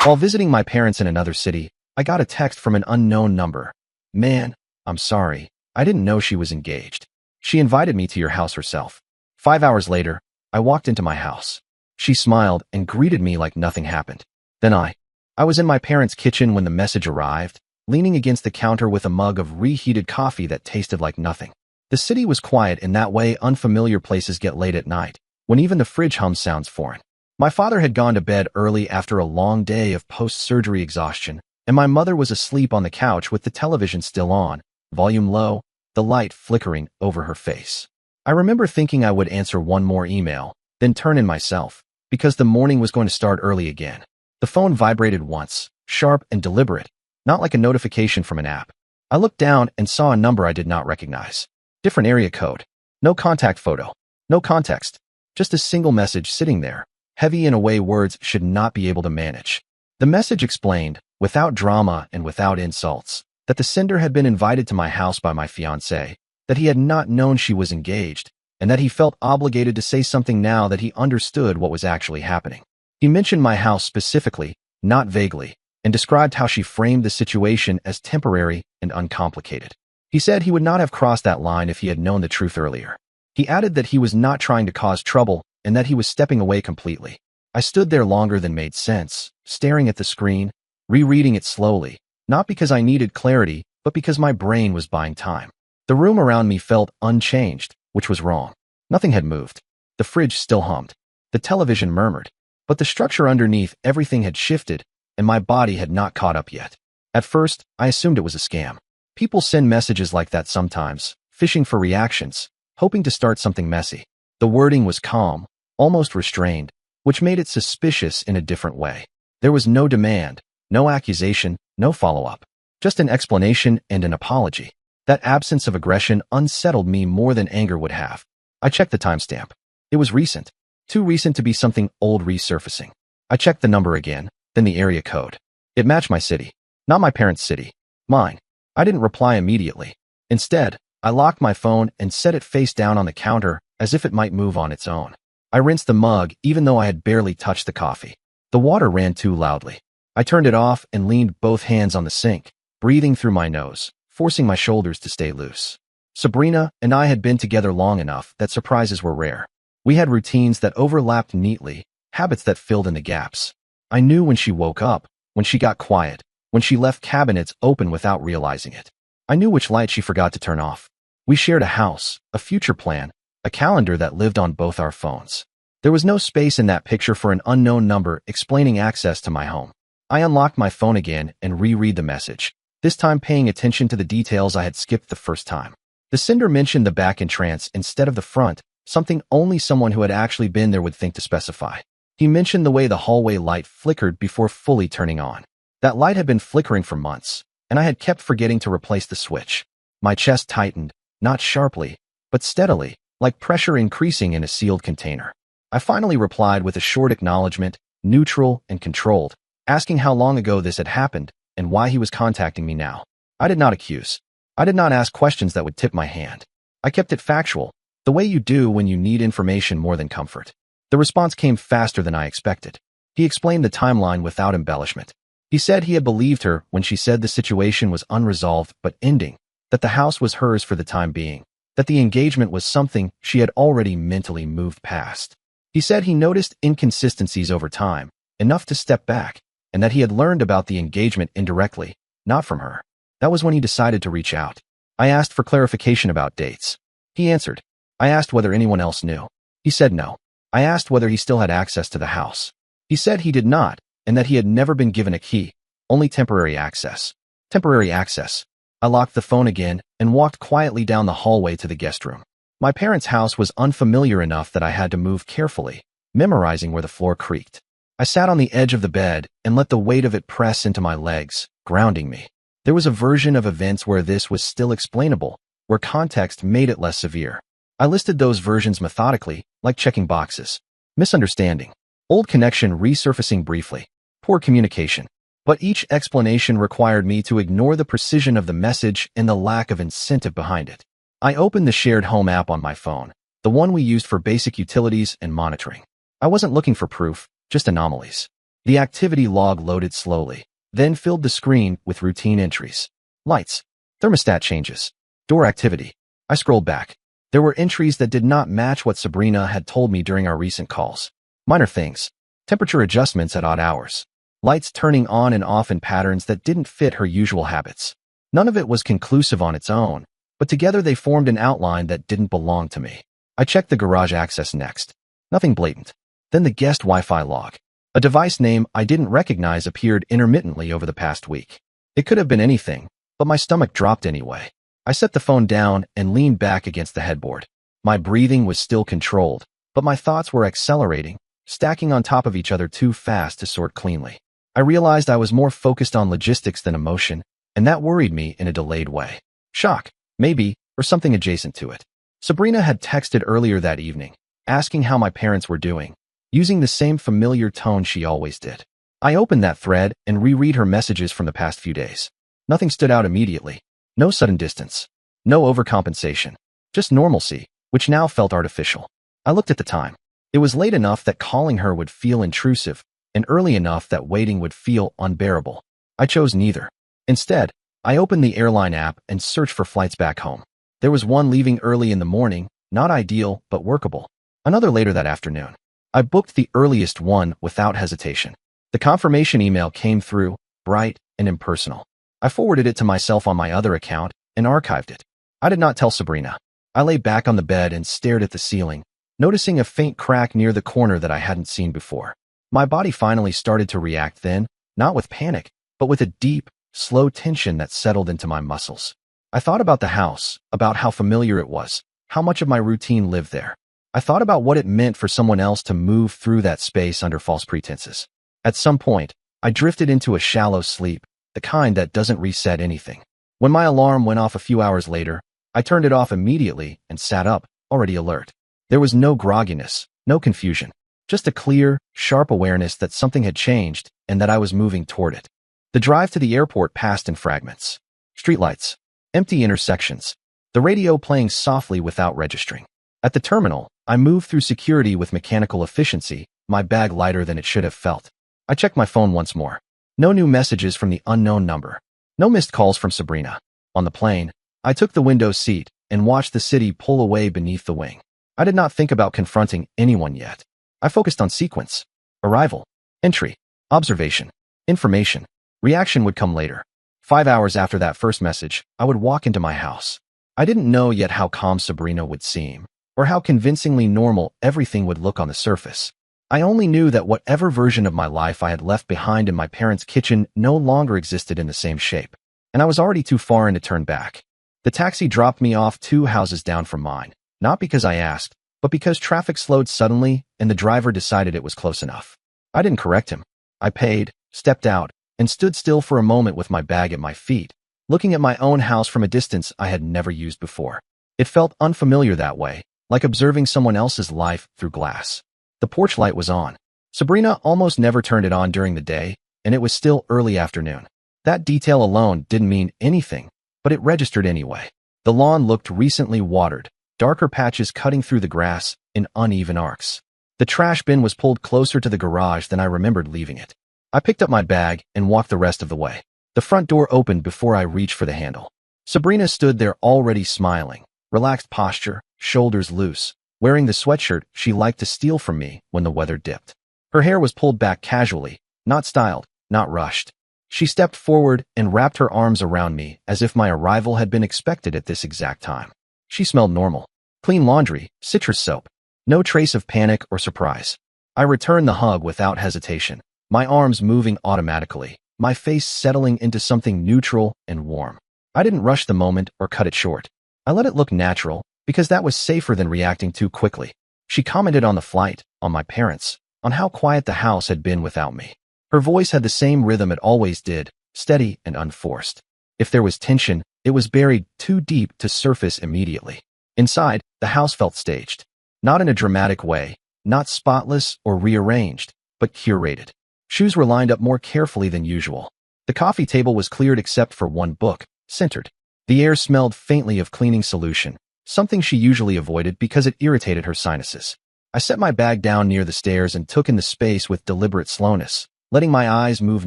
While visiting my parents in another city, I got a text from an unknown number. Man, I'm sorry. I didn't know she was engaged. She invited me to your house herself. 5 hours later, I walked into my house. She smiled and greeted me like nothing happened. Then I was in my parents' kitchen when the message arrived, leaning against the counter with a mug of reheated coffee that tasted like nothing. The city was quiet in that way unfamiliar places get late at night, when even the fridge hum sounds foreign. My father had gone to bed early after a long day of post-surgery exhaustion, and my mother was asleep on the couch with the television still on, volume low, the light flickering over her face. I remember thinking I would answer one more email, then turn in myself, because the morning was going to start early again. The phone vibrated once, sharp and deliberate, not like a notification from an app. I looked down and saw a number I did not recognize. Different area code. No contact photo. No context. Just a single message sitting there, heavy in a way words should not be able to manage. The message explained, without drama and without insults, that the sender had been invited to my house by my fiancée, that he had not known she was engaged, and that he felt obligated to say something now that he understood what was actually happening. He mentioned my house specifically, not vaguely, and described how she framed the situation as temporary and uncomplicated. He said he would not have crossed that line if he had known the truth earlier. He added that he was not trying to cause trouble and that he was stepping away completely. I stood there longer than made sense, staring at the screen, rereading it slowly, not because I needed clarity, but because my brain was buying time. The room around me felt unchanged, which was wrong. Nothing had moved. The fridge still hummed. The television murmured. But the structure underneath everything had shifted, and my body had not caught up yet. At first, I assumed it was a scam. People send messages like that sometimes, fishing for reactions, hoping to start something messy. The wording was calm, almost restrained, which made it suspicious in a different way. There was no demand, no accusation, no follow-up. Just an explanation and an apology. That absence of aggression unsettled me more than anger would have. I checked the timestamp. It was recent. Too recent to be something old resurfacing. I checked the number again, then the area code. It matched my city. Not my parents' city. Mine. I didn't reply immediately. Instead, I locked my phone and set it face down on the counter as if it might move on its own. I rinsed the mug even though I had barely touched the coffee. The water ran too loudly. I turned it off and leaned both hands on the sink, breathing through my nose, forcing my shoulders to stay loose. Sabrina and I had been together long enough that surprises were rare. We had routines that overlapped neatly, habits that filled in the gaps. I knew when she woke up, when she got quiet, when she left cabinets open without realizing it. I knew which light she forgot to turn off. We shared a house, a future plan, a calendar that lived on both our phones. There was no space in that picture for an unknown number explaining access to my home. I unlocked my phone again and reread the message, this time paying attention to the details I had skipped the first time. The sender mentioned the back entrance instead of the front, something only someone who had actually been there would think to specify. He mentioned the way the hallway light flickered before fully turning on. That light had been flickering for months, and I had kept forgetting to replace the switch. My chest tightened, not sharply, but steadily, like pressure increasing in a sealed container. I finally replied with a short acknowledgement, neutral and controlled, asking how long ago this had happened and why he was contacting me now. I did not accuse. I did not ask questions that would tip my hand. I kept it factual, the way you do when you need information more than comfort. The response came faster than I expected. He explained the timeline without embellishment. He said he had believed her when she said the situation was unresolved but ending, that the house was hers for the time being, that the engagement was something she had already mentally moved past. He said he noticed inconsistencies over time, enough to step back, and that he had learned about the engagement indirectly, not from her. That was when he decided to reach out. I asked for clarification about dates. He answered. I asked whether anyone else knew. He said no. I asked whether he still had access to the house. He said he did not, and that he had never been given a key, only temporary access. Temporary access. I locked the phone again and walked quietly down the hallway to the guest room. My parents' house was unfamiliar enough that I had to move carefully, memorizing where the floor creaked. I sat on the edge of the bed and let the weight of it press into my legs, grounding me. There was a version of events where this was still explainable, where context made it less severe. I listed those versions methodically, like checking boxes. Misunderstanding. Old connection resurfacing briefly. Poor communication. But each explanation required me to ignore the precision of the message and the lack of incentive behind it. I opened the shared home app on my phone, the one we used for basic utilities and monitoring. I wasn't looking for proof, just anomalies. The activity log loaded slowly, then filled the screen with routine entries. Lights. Thermostat changes. Door activity. I scrolled back. There were entries that did not match what Sabrina had told me during our recent calls. Minor things. Temperature adjustments at odd hours. Lights turning on and off in patterns that didn't fit her usual habits. None of it was conclusive on its own, but together they formed an outline that didn't belong to me. I checked the garage access next. Nothing blatant. Then the guest Wi-Fi log. A device name I didn't recognize appeared intermittently over the past week. It could have been anything, but my stomach dropped anyway. I set the phone down and leaned back against the headboard. My breathing was still controlled, but my thoughts were accelerating, stacking on top of each other too fast to sort cleanly. I realized I was more focused on logistics than emotion, and that worried me in a delayed way. Shock, maybe, or something adjacent to it. Sabrina had texted earlier that evening, asking how my parents were doing, using the same familiar tone she always did. I opened that thread and reread her messages from the past few days. Nothing stood out immediately. No sudden distance. No overcompensation. Just normalcy, which now felt artificial. I looked at the time. It was late enough that calling her would feel intrusive, and early enough that waiting would feel unbearable. I chose neither. Instead, I opened the airline app and searched for flights back home. There was one leaving early in the morning, not ideal, but workable. Another later that afternoon. I booked the earliest one without hesitation. The confirmation email came through, bright and impersonal. I forwarded it to myself on my other account and archived it. I did not tell Sabrina. I lay back on the bed and stared at the ceiling, noticing a faint crack near the corner that I hadn't seen before. My body finally started to react then, not with panic, but with a deep, slow tension that settled into my muscles. I thought about the house, about how familiar it was, how much of my routine lived there. I thought about what it meant for someone else to move through that space under false pretenses. At some point, I drifted into a shallow sleep, the kind that doesn't reset anything. When my alarm went off a few hours later, I turned it off immediately and sat up, already alert. There was no grogginess, no confusion, just a clear, sharp awareness that something had changed and that I was moving toward it. The drive to the airport passed in fragments. Streetlights, empty intersections, the radio playing softly without registering. At the terminal, I moved through security with mechanical efficiency, my bag lighter than it should have felt. I checked my phone once more. No new messages from the unknown number. No missed calls from Sabrina. On the plane, I took the window seat and watched the city pull away beneath the wing. I did not think about confronting anyone yet. I focused on sequence. Arrival, entry, observation, information. Reaction would come later. 5 hours after that first message, I would walk into my house. I didn't know yet how calm Sabrina would seem, or how convincingly normal everything would look on the surface. I only knew that whatever version of my life I had left behind in my parents' kitchen no longer existed in the same shape, and I was already too far in to turn back. The taxi dropped me off 2 houses down from mine, not because I asked, but because traffic slowed suddenly and the driver decided it was close enough. I didn't correct him. I paid, stepped out, and stood still for a moment with my bag at my feet, looking at my own house from a distance I had never used before. It felt unfamiliar that way, like observing someone else's life through glass. The porch light was on. Sabrina almost never turned it on during the day, and it was still early afternoon. That detail alone didn't mean anything, but it registered anyway. The lawn looked recently watered, darker patches cutting through the grass in uneven arcs. The trash bin was pulled closer to the garage than I remembered leaving it. I picked up my bag and walked the rest of the way. The front door opened before I reached for the handle. Sabrina stood there already smiling, relaxed posture, shoulders loose, wearing the sweatshirt she liked to steal from me when the weather dipped. Her hair was pulled back casually, not styled, not rushed. She stepped forward and wrapped her arms around me as if my arrival had been expected at this exact time. She smelled normal. Clean laundry, citrus soap. No trace of panic or surprise. I returned the hug without hesitation, my arms moving automatically, my face settling into something neutral and warm. I didn't rush the moment or cut it short. I let it look natural, because that was safer than reacting too quickly. She commented on the flight, on my parents, on how quiet the house had been without me. Her voice had the same rhythm it always did, steady and unforced. If there was tension, it was buried too deep to surface immediately. Inside, the house felt staged. Not in a dramatic way, not spotless or rearranged, but curated. Shoes were lined up more carefully than usual. The coffee table was cleared except for one book, centered. The air smelled faintly of cleaning solution, something she usually avoided because it irritated her sinuses. I set my bag down near the stairs and took in the space with deliberate slowness, letting my eyes move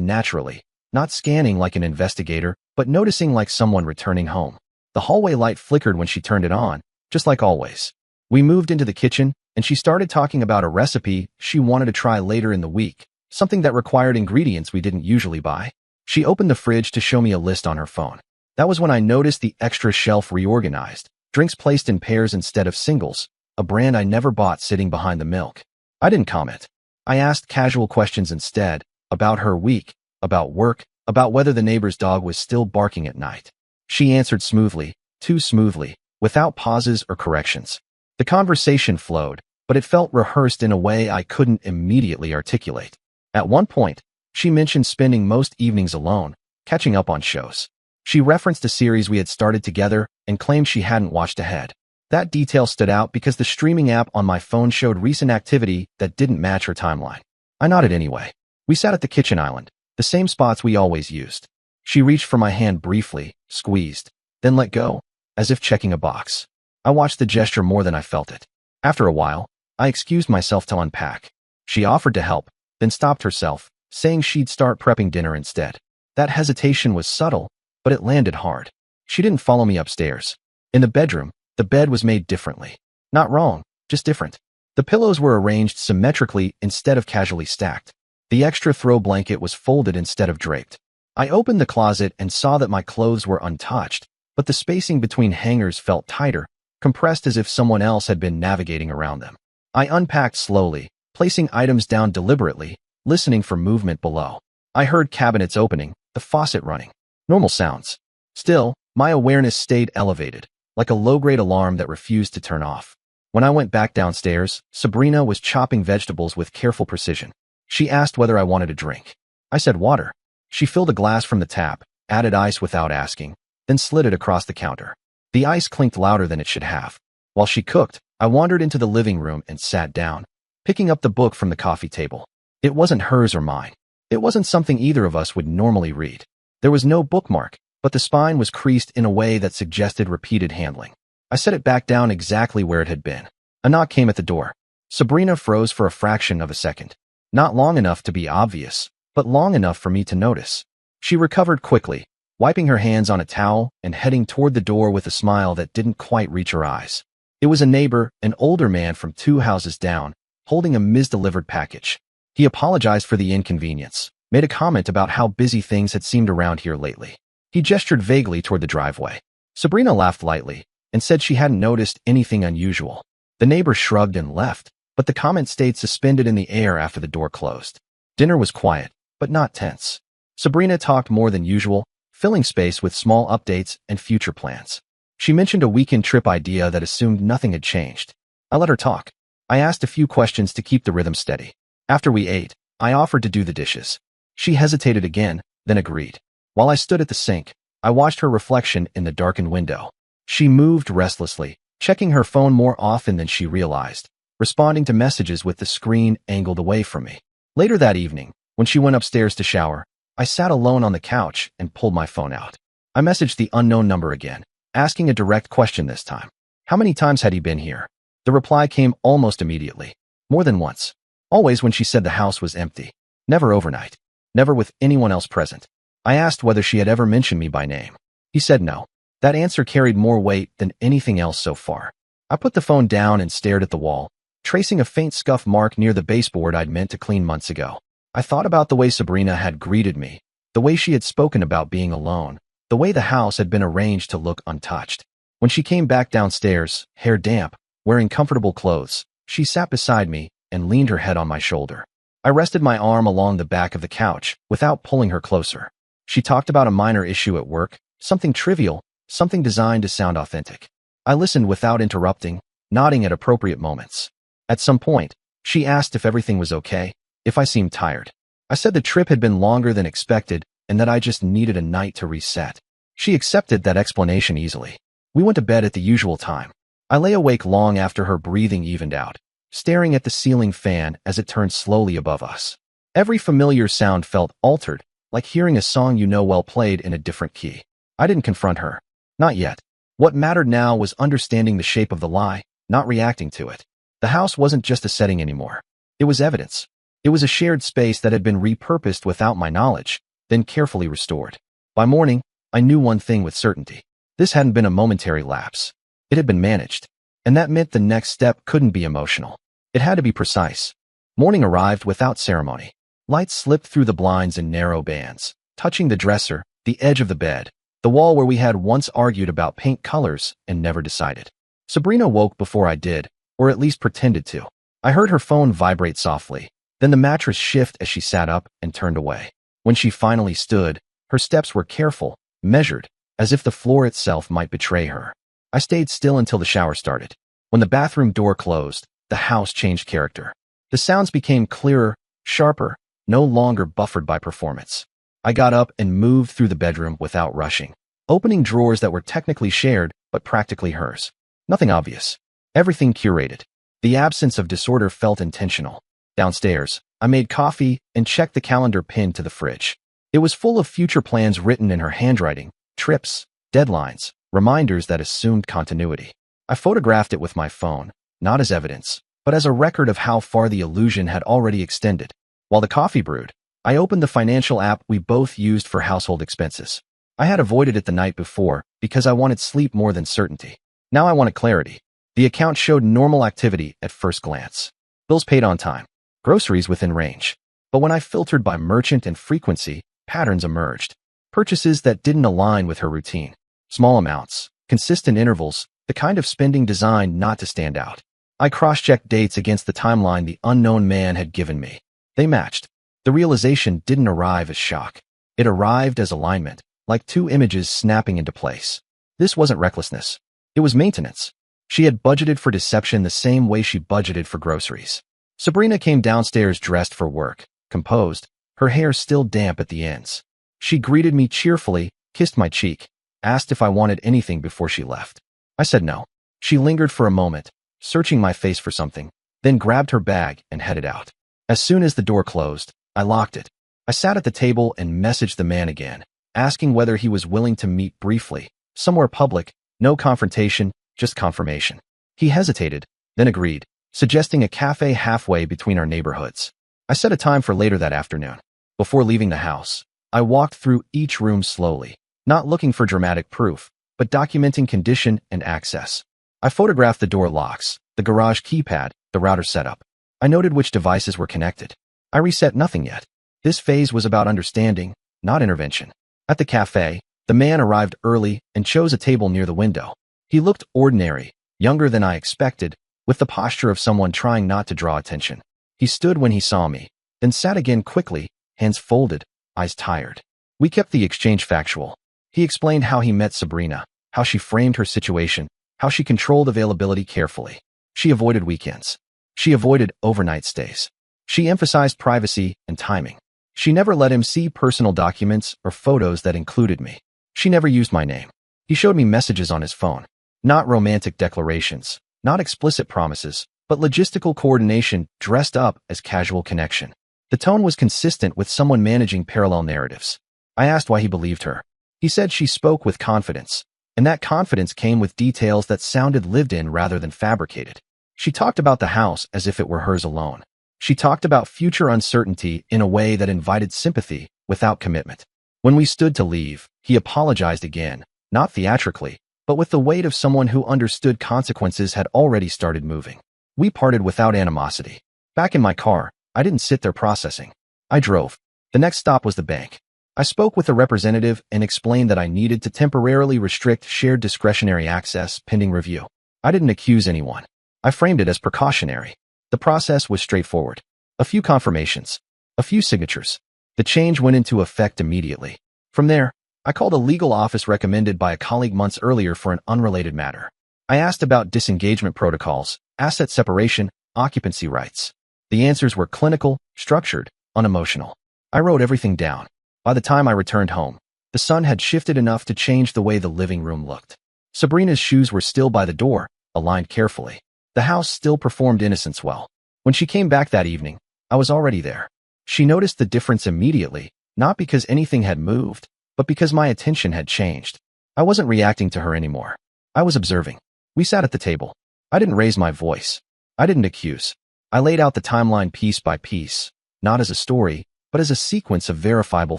naturally, not scanning like an investigator, but noticing like someone returning home. The hallway light flickered when she turned it on, just like always. We moved into the kitchen, and she started talking about a recipe she wanted to try later in the week, something that required ingredients we didn't usually buy. She opened the fridge to show me a list on her phone. That was when I noticed the extra shelf reorganized, drinks placed in pairs instead of singles, a brand I never bought sitting behind the milk. I didn't comment. I asked casual questions instead, about her week, about work, about whether the neighbor's dog was still barking at night. She answered smoothly, too smoothly, without pauses or corrections. The conversation flowed, but it felt rehearsed in a way I couldn't immediately articulate. At one point, she mentioned spending most evenings alone, catching up on shows. She referenced a series we had started together and claimed she hadn't watched ahead. That detail stood out because the streaming app on my phone showed recent activity that didn't match her timeline. I nodded anyway. We sat at the kitchen island, the same spots we always used. She reached for my hand briefly, squeezed, then let go, as if checking a box. I watched the gesture more than I felt it. After a while, I excused myself to unpack. She offered to help, then stopped herself, saying she'd start prepping dinner instead. That hesitation was subtle, but it landed hard. She didn't follow me upstairs. In the bedroom, the bed was made differently. Not wrong, just different. The pillows were arranged symmetrically instead of casually stacked. The extra throw blanket was folded instead of draped. I opened the closet and saw that my clothes were untouched, but the spacing between hangers felt tighter, compressed as if someone else had been navigating around them. I unpacked slowly, placing items down deliberately, listening for movement below. I heard cabinets opening, the faucet running. Normal sounds. Still, my awareness stayed elevated, like a low-grade alarm that refused to turn off. When I went back downstairs, Sabrina was chopping vegetables with careful precision. She asked whether I wanted a drink. I said water. She filled a glass from the tap, added ice without asking, then slid it across the counter. The ice clinked louder than it should have. While she cooked, I wandered into the living room and sat down, picking up the book from the coffee table. It wasn't hers or mine. It wasn't something either of us would normally read. There was no bookmark, but the spine was creased in a way that suggested repeated handling. I set it back down exactly where it had been. A knock came at the door. Sabrina froze for a fraction of a second. Not long enough to be obvious, but long enough for me to notice. She recovered quickly, wiping her hands on a towel and heading toward the door with a smile that didn't quite reach her eyes. It was a neighbor, an older man from 2 houses down, holding a misdelivered package. He apologized for the inconvenience, made a comment about how busy things had seemed around here lately. He gestured vaguely toward the driveway. Sabrina laughed lightly and said she hadn't noticed anything unusual. The neighbor shrugged and left, but the comment stayed suspended in the air after the door closed. Dinner was quiet, but not tense. Sabrina talked more than usual, filling space with small updates and future plans. She mentioned a weekend trip idea that assumed nothing had changed. I let her talk. I asked a few questions to keep the rhythm steady. After we ate, I offered to do the dishes. She hesitated again, then agreed. While I stood at the sink, I watched her reflection in the darkened window. She moved restlessly, checking her phone more often than she realized, responding to messages with the screen angled away from me. Later that evening, when she went upstairs to shower, I sat alone on the couch and pulled my phone out. I messaged the unknown number again, asking a direct question this time. How many times had he been here? The reply came almost immediately. More than once. Always when she said the house was empty. Never overnight. Never with anyone else present. I asked whether she had ever mentioned me by name. He said no. That answer carried more weight than anything else so far. I put the phone down and stared at the wall, tracing a faint scuff mark near the baseboard I'd meant to clean months ago. I thought about the way Sabrina had greeted me, the way she had spoken about being alone, the way the house had been arranged to look untouched. When she came back downstairs, hair damp, wearing comfortable clothes, she sat beside me and leaned her head on my shoulder. I rested my arm along the back of the couch without pulling her closer. She talked about a minor issue at work, something trivial, something designed to sound authentic. I listened without interrupting, nodding at appropriate moments. At some point, she asked if everything was okay, if I seemed tired. I said the trip had been longer than expected and that I just needed a night to reset. She accepted that explanation easily. We went to bed at the usual time. I lay awake long after her breathing evened out, staring at the ceiling fan as it turned slowly above us. Every familiar sound felt altered, like hearing a song you know well played in a different key. I didn't confront her. Not yet. What mattered now was understanding the shape of the lie, not reacting to it. The house wasn't just a setting anymore. It was evidence. It was a shared space that had been repurposed without my knowledge, then carefully restored. By morning, I knew one thing with certainty. This hadn't been a momentary lapse. It had been managed. And that meant the next step couldn't be emotional. It had to be precise. Morning arrived without ceremony. Light slipped through the blinds in narrow bands, touching the dresser, the edge of the bed, the wall where we had once argued about paint colors and never decided. Sabrina woke before I did, or at least pretended to. I heard her phone vibrate softly, then the mattress shift as she sat up and turned away. When she finally stood, her steps were careful, measured, as if the floor itself might betray her. I stayed still until the shower started. When the bathroom door closed, the house changed character. The sounds became clearer, sharper, no longer buffered by performance. I got up and moved through the bedroom without rushing, opening drawers that were technically shared but practically hers. Nothing obvious. Everything curated. The absence of disorder felt intentional. Downstairs, I made coffee and checked the calendar pinned to the fridge. It was full of future plans written in her handwriting, trips, deadlines, reminders that assumed continuity. I photographed it with my phone, not as evidence, but as a record of how far the illusion had already extended. While the coffee brewed, I opened the financial app we both used for household expenses. I had avoided it the night before because I wanted sleep more than certainty. Now I wanted clarity. The account showed normal activity at first glance. Bills paid on time. Groceries within range. But when I filtered by merchant and frequency, patterns emerged. Purchases that didn't align with her routine. Small amounts, consistent intervals, the kind of spending designed not to stand out. I cross-checked dates against the timeline the unknown man had given me. They matched. The realization didn't arrive as shock. It arrived as alignment, like two images snapping into place. This wasn't recklessness. It was maintenance. She had budgeted for deception the same way she budgeted for groceries. Sabrina came downstairs dressed for work, composed, her hair still damp at the ends. She greeted me cheerfully, kissed my cheek, asked if I wanted anything before she left. I said no. She lingered for a moment, searching my face for something, then grabbed her bag and headed out. As soon as the door closed, I locked it. I sat at the table and messaged the man again, asking whether he was willing to meet briefly, somewhere public, no confrontation, just confirmation. He hesitated, then agreed, suggesting a cafe halfway between our neighborhoods. I set a time for later that afternoon. Before leaving the house, I walked through each room slowly, not looking for dramatic proof, but documenting condition and access. I photographed the door locks, the garage keypad, the router setup. I noted which devices were connected. I reset nothing yet. This phase was about understanding, not intervention. At the cafe, the man arrived early and chose a table near the window. He looked ordinary, younger than I expected, with the posture of someone trying not to draw attention. He stood when he saw me, then sat again quickly, hands folded, eyes tired. We kept the exchange factual. He explained how he met Sabrina, how she framed her situation, how she controlled availability carefully. She avoided weekends. She avoided overnight stays. She emphasized privacy and timing. She never let him see personal documents or photos that included me. She never used my name. He showed me messages on his phone. Not romantic declarations, not explicit promises, but logistical coordination dressed up as casual connection. The tone was consistent with someone managing parallel narratives. I asked why he believed her. He said she spoke with confidence, and that confidence came with details that sounded lived in rather than fabricated. She talked about the house as if it were hers alone. She talked about future uncertainty in a way that invited sympathy without commitment. When we stood to leave, he apologized again, not theatrically, but with the weight of someone who understood consequences had already started moving. We parted without animosity. Back in my car, I didn't sit there processing. I drove. The next stop was the bank. I spoke with a representative and explained that I needed to temporarily restrict shared discretionary access pending review. I didn't accuse anyone. I framed it as precautionary. The process was straightforward. A few confirmations. A few signatures. The change went into effect immediately. From there, I called a legal office recommended by a colleague months earlier for an unrelated matter. I asked about disengagement protocols, asset separation, occupancy rights. The answers were clinical, structured, unemotional. I wrote everything down. By the time I returned home, the sun had shifted enough to change the way the living room looked. Sabrina's shoes were still by the door, aligned carefully. The house still performed innocence well. When she came back that evening, I was already there. She noticed the difference immediately, not because anything had moved, but because my attention had changed. I wasn't reacting to her anymore. I was observing. We sat at the table. I didn't raise my voice. I didn't accuse. I laid out the timeline piece by piece. not as a story, but as a sequence of verifiable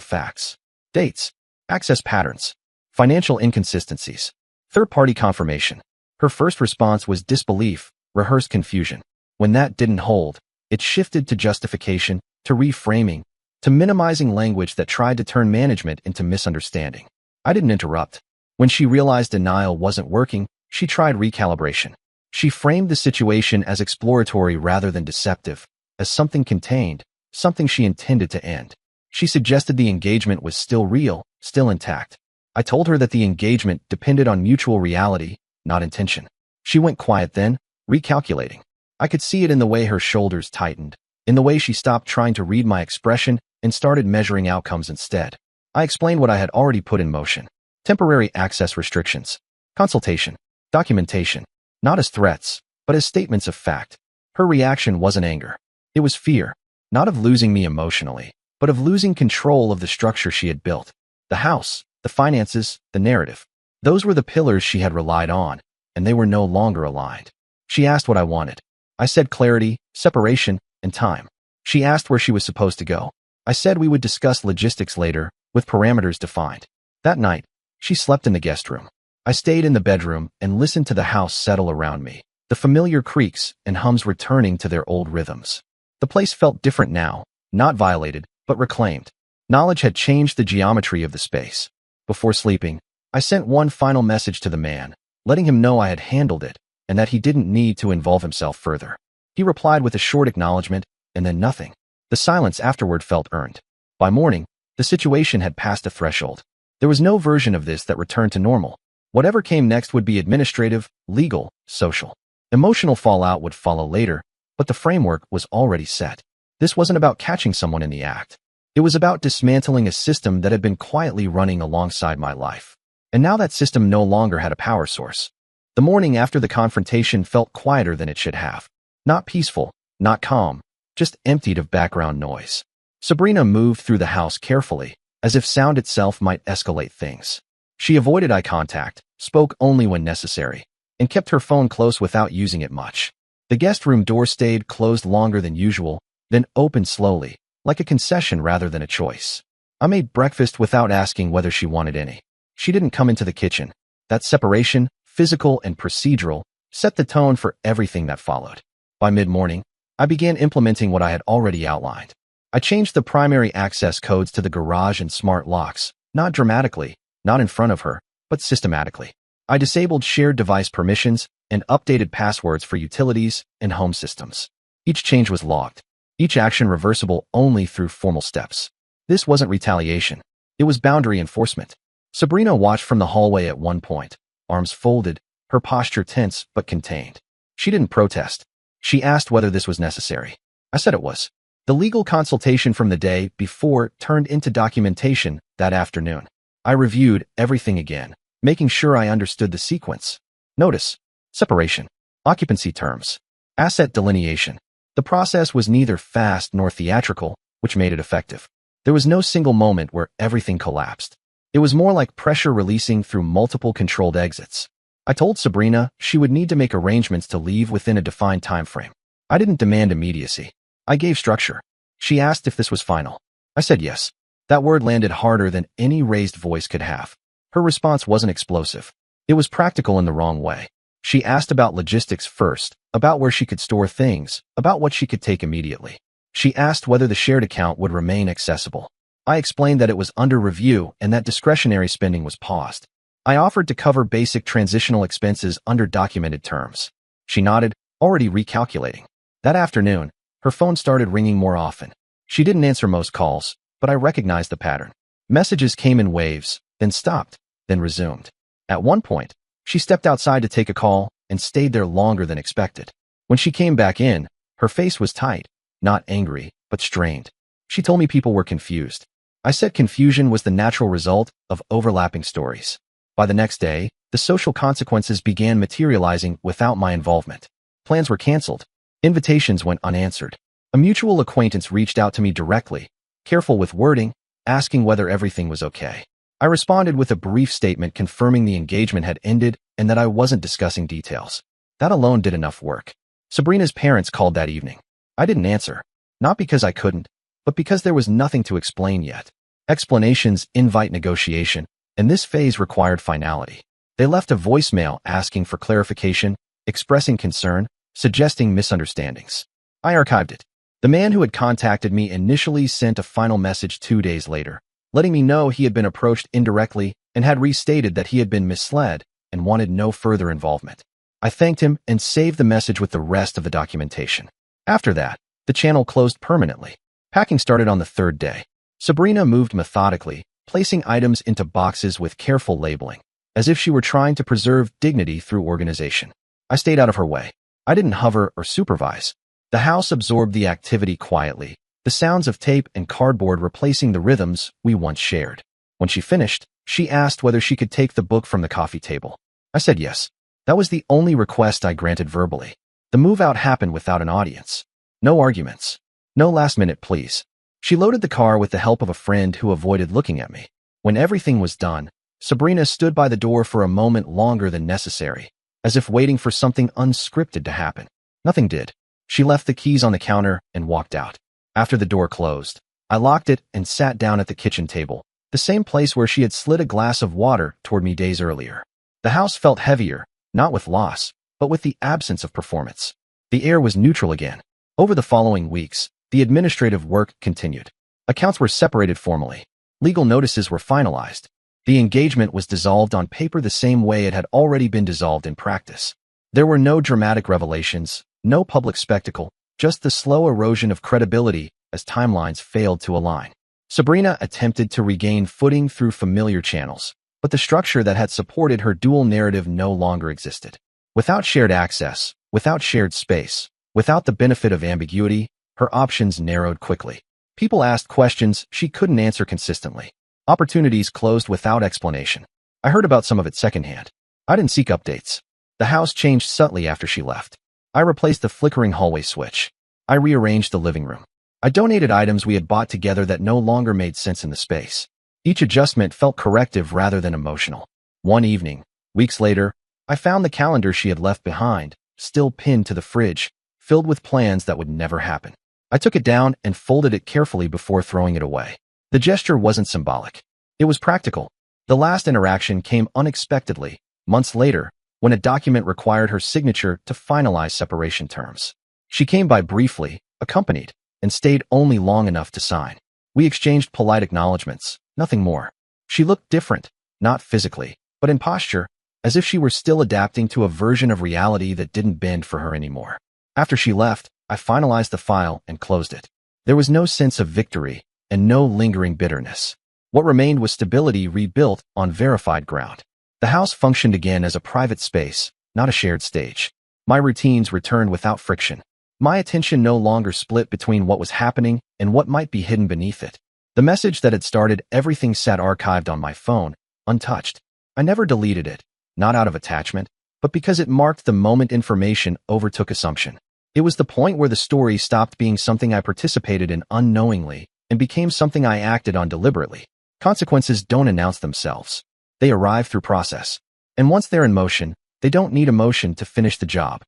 facts. Dates, access patterns, financial inconsistencies, third-party confirmation. Her first response was disbelief, rehearsed confusion. When that didn't hold, it shifted to justification, to reframing, to minimizing language that tried to turn management into misunderstanding. I didn't interrupt. When she realized denial wasn't working, she tried recalibration. She framed the situation as exploratory rather than deceptive, as something contained, something she intended to end. She suggested the engagement was still real, still intact. I told her that the engagement depended on mutual reality, not intention. She went quiet then, recalculating. I could see it in the way her shoulders tightened, in the way she stopped trying to read my expression and started measuring outcomes instead. I explained what I had already put in motion. Temporary access restrictions, consultation, documentation, not as threats, but as statements of fact. Her reaction wasn't anger. It was fear, not of losing me emotionally, but of losing control of the structure she had built. The house, the finances, the narrative. Those were the pillars she had relied on, and they were no longer aligned. She asked what I wanted. I said clarity, separation, and time. She asked where she was supposed to go. I said we would discuss logistics later, with parameters defined. That night, she slept in the guest room. I stayed in the bedroom and listened to the house settle around me, the familiar creaks and hums returning to their old rhythms. The place felt different now, not violated, but reclaimed. Knowledge had changed the geometry of the space. Before sleeping, I sent one final message to the man, letting him know I had handled it and that he didn't need to involve himself further. He replied with a short acknowledgement and then nothing. The silence afterward felt earned. By morning, the situation had passed a threshold. There was no version of this that returned to normal. Whatever came next would be administrative, legal, social. Emotional fallout would follow later, but the framework was already set. This wasn't about catching someone in the act. It was about dismantling a system that had been quietly running alongside my life. And now that system no longer had a power source. The morning after the confrontation felt quieter than it should have. Not peaceful, not calm, just emptied of background noise. Sabrina moved through the house carefully, as if sound itself might escalate things. She avoided eye contact, spoke only when necessary, and kept her phone close without using it much. The guest room door stayed closed longer than usual, then opened slowly, like a concession rather than a choice. I made breakfast without asking whether she wanted any. She didn't come into the kitchen. That separation, physical and procedural, set the tone for everything that followed. By mid-morning, I began implementing what I had already outlined. I changed the primary access codes to the garage and smart locks, not dramatically, not in front of her, but systematically. I disabled shared device permissions and updated passwords for utilities and home systems. Each change was logged, each action reversible only through formal steps. This wasn't retaliation. It was boundary enforcement. Sabrina watched from the hallway at one point, arms folded, her posture tense but contained. She didn't protest. She asked whether this was necessary. I said it was. The legal consultation from the day before turned into documentation that afternoon. I reviewed everything again, making sure I understood the sequence. Notice, separation, occupancy terms, asset delineation. The process was neither fast nor theatrical, which made it effective. There was no single moment where everything collapsed. It was more like pressure releasing through multiple controlled exits. I told Sabrina she would need to make arrangements to leave within a defined time frame. I didn't demand immediacy. I gave structure. She asked if this was final. I said yes. That word landed harder than any raised voice could have. Her response wasn't explosive. It was practical in the wrong way. She asked about logistics first, about where she could store things, about what she could take immediately. She asked whether the shared account would remain accessible. I explained that it was under review and that discretionary spending was paused. I offered to cover basic transitional expenses under documented terms. She nodded, already recalculating. That afternoon, her phone started ringing more often. She didn't answer most calls, but I recognized the pattern. Messages came in waves, then stopped, then resumed. At one point, she stepped outside to take a call and stayed there longer than expected. When she came back in, her face was tight, not angry, but strained. She told me people were confused. I said confusion was the natural result of overlapping stories. By the next day, the social consequences began materializing without my involvement. Plans were canceled. Invitations went unanswered. A mutual acquaintance reached out to me directly, careful with wording, asking whether everything was okay. I responded with a brief statement confirming the engagement had ended and that I wasn't discussing details. That alone did enough work. Sabrina's parents called that evening. I didn't answer. Not because I couldn't, but because there was nothing to explain yet. Explanations invite negotiation, and this phase required finality. They left a voicemail asking for clarification, expressing concern, suggesting misunderstandings. I archived it. The man who had contacted me initially sent a final message 2 days later, letting me know he had been approached indirectly and had restated that he had been misled and wanted no further involvement. I thanked him and saved the message with the rest of the documentation. After that, the channel closed permanently. Packing started on the third day. Sabrina moved methodically, placing items into boxes with careful labeling, as if she were trying to preserve dignity through organization. I stayed out of her way. I didn't hover or supervise. The house absorbed the activity quietly, the sounds of tape and cardboard replacing the rhythms we once shared. When she finished, she asked whether she could take the book from the coffee table. I said yes. That was the only request I granted verbally. The move-out happened without an audience. No arguments. No last-minute pleas. She loaded the car with the help of a friend who avoided looking at me. When everything was done, Sabrina stood by the door for a moment longer than necessary, as if waiting for something unscripted to happen. Nothing did. She left the keys on the counter and walked out. After the door closed, I locked it and sat down at the kitchen table, the same place where she had slid a glass of water toward me days earlier. The house felt heavier, not with loss, but with the absence of performance. The air was neutral again. Over the following weeks, the administrative work continued. Accounts were separated formally. Legal notices were finalized. The engagement was dissolved on paper the same way it had already been dissolved in practice. There were no dramatic revelations, no public spectacle, just the slow erosion of credibility as timelines failed to align. Sabrina attempted to regain footing through familiar channels, but the structure that had supported her dual narrative no longer existed. Without shared access, without shared space, without the benefit of ambiguity, her options narrowed quickly. People asked questions she couldn't answer consistently. Opportunities closed without explanation. I heard about some of it secondhand. I didn't seek updates. The house changed subtly after she left. I replaced the flickering hallway switch. I rearranged the living room. I donated items we had bought together that no longer made sense in the space. Each adjustment felt corrective rather than emotional. One evening, weeks later, I found the calendar she had left behind, still pinned to the fridge, filled with plans that would never happen. I took it down and folded it carefully before throwing it away. The gesture wasn't symbolic. It was practical. The last interaction came unexpectedly, months later, when a document required her signature to finalize separation terms. She came by briefly, accompanied, and stayed only long enough to sign. We exchanged polite acknowledgments, nothing more. She looked different, not physically, but in posture, as if she were still adapting to a version of reality that didn't bend for her anymore. After she left, I finalized the file and closed it. There was no sense of victory and no lingering bitterness. What remained was stability rebuilt on verified ground. The house functioned again as a private space, not a shared stage. My routines returned without friction. My attention no longer split between what was happening and what might be hidden beneath it. The message that had started everything sat archived on my phone, untouched. I never deleted it, not out of attachment, but because it marked the moment information overtook assumption. It was the point where the story stopped being something I participated in unknowingly and became something I acted on deliberately. Consequences don't announce themselves. They arrive through process. And once they're in motion, they don't need emotion to finish the job.